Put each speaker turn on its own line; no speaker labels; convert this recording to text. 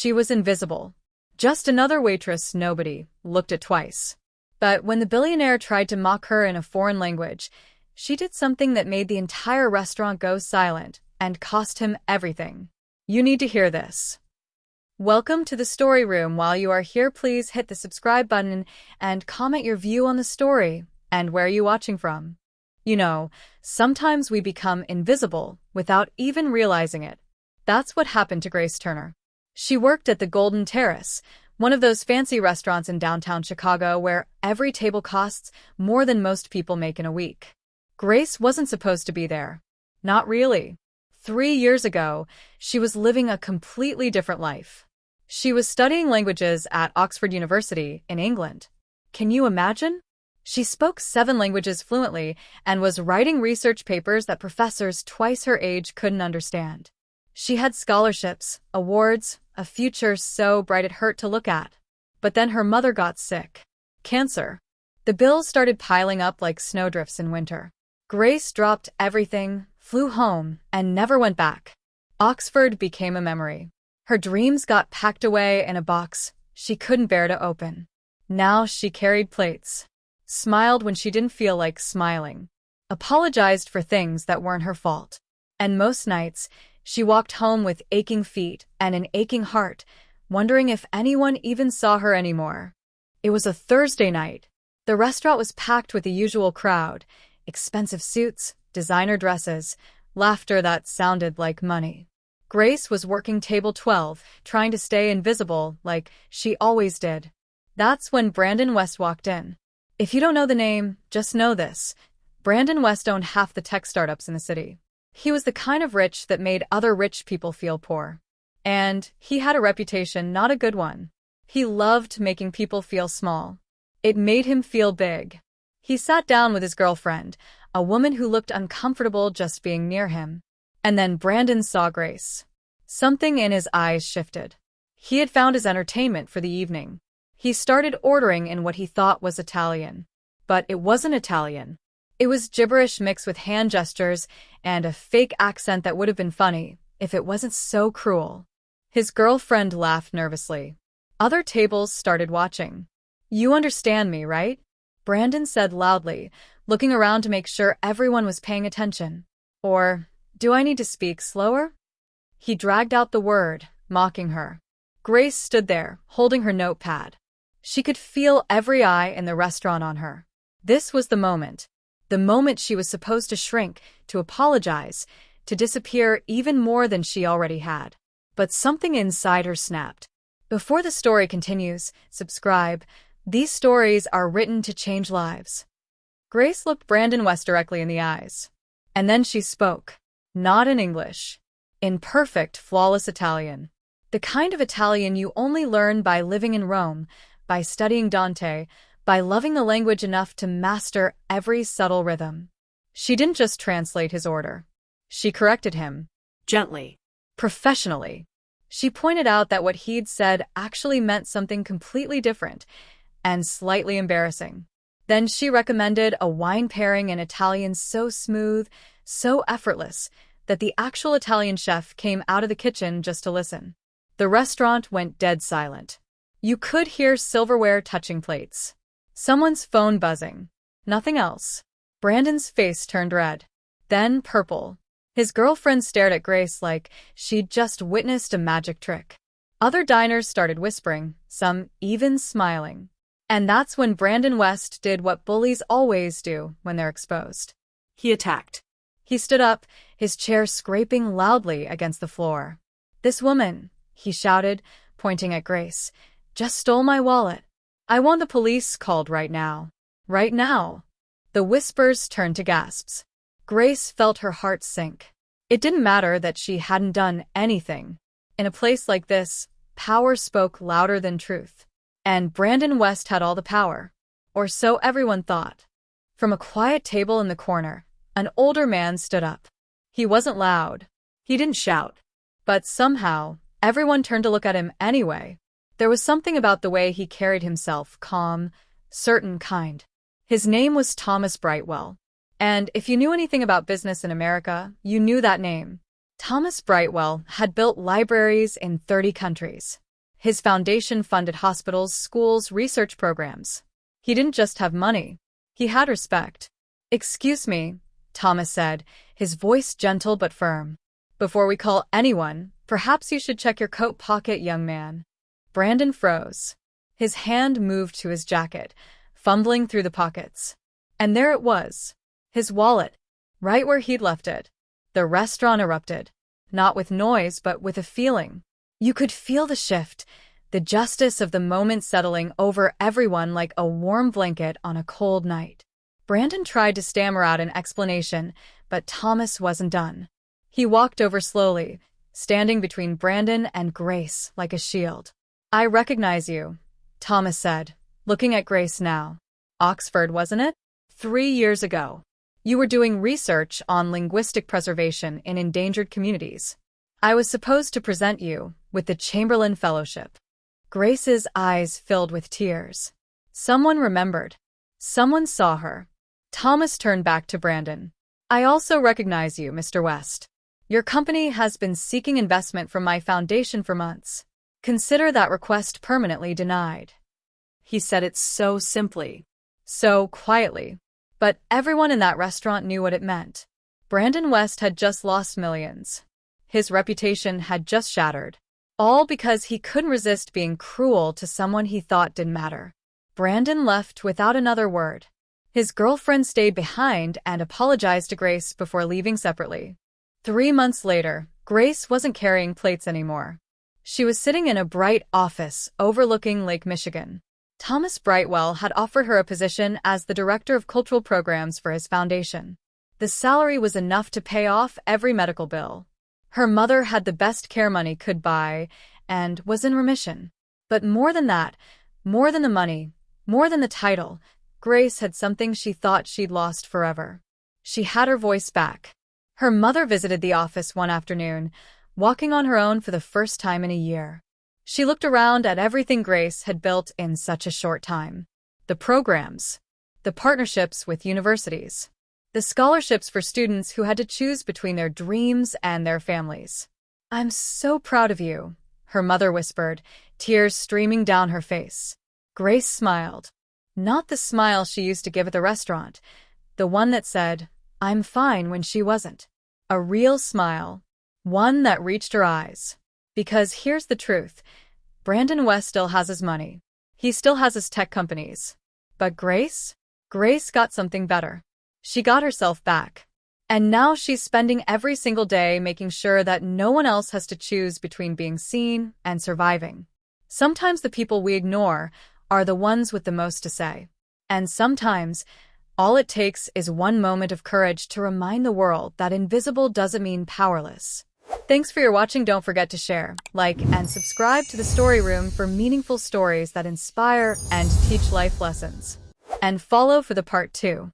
She was invisible. Just another waitress nobody looked at twice. But when the billionaire tried to mock her in a foreign language, she did something that made the entire restaurant go silent and cost him everything. You need to hear this. Welcome to the story room. While you are here, please hit the subscribe button and comment your view on the story and where you're watching from. You know, sometimes we become invisible without even realizing it. That's what happened to Grace Turner. She worked at the Golden Terrace, one of those fancy restaurants in downtown Chicago where every table costs more than most people make in a week. Grace wasn't supposed to be there. Not really. 3 years ago, she was living a completely different life. She was studying languages at Oxford University in England. Can you imagine? She spoke 7 languages fluently and was writing research papers that professors twice her age couldn't understand. She had scholarships, awards, a future so bright it hurt to look at. But then her mother got sick. Cancer. The bills started piling up like snowdrifts in winter. Grace dropped everything, flew home, and never went back. Oxford became a memory. Her dreams got packed away in a box she couldn't bear to open. Now she carried plates, smiled when she didn't feel like smiling, apologized for things that weren't her fault. And most nights, she walked home with aching feet and an aching heart, wondering if anyone even saw her anymore. It was a Thursday night. The restaurant was packed with the usual crowd, expensive suits, designer dresses, laughter that sounded like money. Grace was working table 12, trying to stay invisible like she always did. That's when Brandon West walked in. If you don't know the name, just know this. Brandon West owned half the tech startups in the city. He was the kind of rich that made other rich people feel poor. And he had a reputation, not a good one. He loved making people feel small. It made him feel big. He sat down with his girlfriend, a woman who looked uncomfortable just being near him. And then Brandon saw Grace. Something in his eyes shifted. He had found his entertainment for the evening. He started ordering in what he thought was Italian. But it wasn't Italian. It was gibberish mixed with hand gestures and a fake accent that would have been funny if it wasn't so cruel. His girlfriend laughed nervously. Other tables started watching. You understand me, right? Brandon said loudly, looking around to make sure everyone was paying attention. Or, do I need to speak slower? He dragged out the word, mocking her. Grace stood there, holding her notepad. She could feel every eye in the restaurant on her. This was the moment. The moment she was supposed to shrink, to apologize, to disappear even more than she already had. But something inside her snapped. Before the story continues, subscribe. These stories are written to change lives. Grace looked Brandon West directly in the eyes. And then she spoke. Not in English. In perfect, flawless Italian. The kind of Italian you only learn by living in Rome, by studying Dante, by loving the language enough to master every subtle rhythm. She didn't just translate his order. She corrected him. Gently. Professionally. She pointed out that what he'd said actually meant something completely different and slightly embarrassing. Then she recommended a wine pairing in Italian so smooth, so effortless, that the actual Italian chef came out of the kitchen just to listen. The restaurant went dead silent. You could hear silverware touching plates. Someone's phone buzzing. Nothing else. Brandon's face turned red. Then purple. His girlfriend stared at Grace like she'd just witnessed a magic trick. Other diners started whispering, some even smiling. And that's when Brandon West did what bullies always do when they're exposed. He attacked. He stood up, his chair scraping loudly against the floor. This woman, he shouted, pointing at Grace, just stole my wallet. I want the police called right now. Right now. The whispers turned to gasps. Grace felt her heart sink. It didn't matter that she hadn't done anything. In a place like this, power spoke louder than truth. And Brandon West had all the power. Or so everyone thought. From a quiet table in the corner, an older man stood up. He wasn't loud. He didn't shout. But somehow, everyone turned to look at him anyway. There was something about the way he carried himself, calm, certain kind. His name was Thomas Brightwell. And if you knew anything about business in America, you knew that name. Thomas Brightwell had built libraries in 30 countries. His foundation funded hospitals, schools, research programs. He didn't just have money. He had respect. "Excuse me," Thomas said, his voice gentle but firm. "Before we call anyone, perhaps you should check your coat pocket, young man." Brandon froze. His hand moved to his jacket, fumbling through the pockets. And there it was. His wallet, right where he'd left it. The restaurant erupted. Not with noise, but with a feeling. You could feel the shift, the justice of the moment settling over everyone like a warm blanket on a cold night. Brandon tried to stammer out an explanation, but Thomas wasn't done. He walked over slowly, standing between Brandon and Grace like a shield. "I recognize you," Thomas said, looking at Grace now. "Oxford, wasn't it? 3 years ago. You were doing research on linguistic preservation in endangered communities. I was supposed to present you with the Chamberlain Fellowship." Grace's eyes filled with tears. Someone remembered. Someone saw her. Thomas turned back to Brandon. "I also recognize you, Mr. West. Your company has been seeking investment from my foundation for months. Consider that request permanently denied." He said it so simply, so quietly, but everyone in that restaurant knew what it meant. Brandon West had just lost millions. His reputation had just shattered. All because he couldn't resist being cruel to someone he thought didn't matter. Brandon left without another word. His girlfriend stayed behind and apologized to Grace before leaving separately. 3 months later, Grace wasn't carrying plates anymore. She was sitting in a bright office overlooking Lake Michigan. Thomas Brightwell had offered her a position as the director of cultural programs for his foundation. The salary was enough to pay off every medical bill. Her mother had the best care money could buy and was in remission. But more than that, more than the money, more than the title, Grace had something she thought she'd lost forever. She had her voice back. Her mother visited the office one afternoon, walking on her own for the first time in a year. She looked around at everything Grace had built in such a short time. The programs, the partnerships with universities, the scholarships for students who had to choose between their dreams and their families. "I'm so proud of you," her mother whispered, tears streaming down her face. Grace smiled. Not the smile she used to give at the restaurant, the one that said, "I'm fine," when she wasn't. A real smile. One that reached her eyes. Because here's the truth. Brandon West still has his money. He still has his tech companies. But Grace? Grace got something better. She got herself back. And now she's spending every single day making sure that no one else has to choose between being seen and surviving. Sometimes the people we ignore are the ones with the most to say. And sometimes, all it takes is one moment of courage to remind the world that invisible doesn't mean powerless. Thanks for your watching. Don't forget to share, like, and subscribe to the Story Room for meaningful stories that inspire and teach life lessons. And follow for the part 2.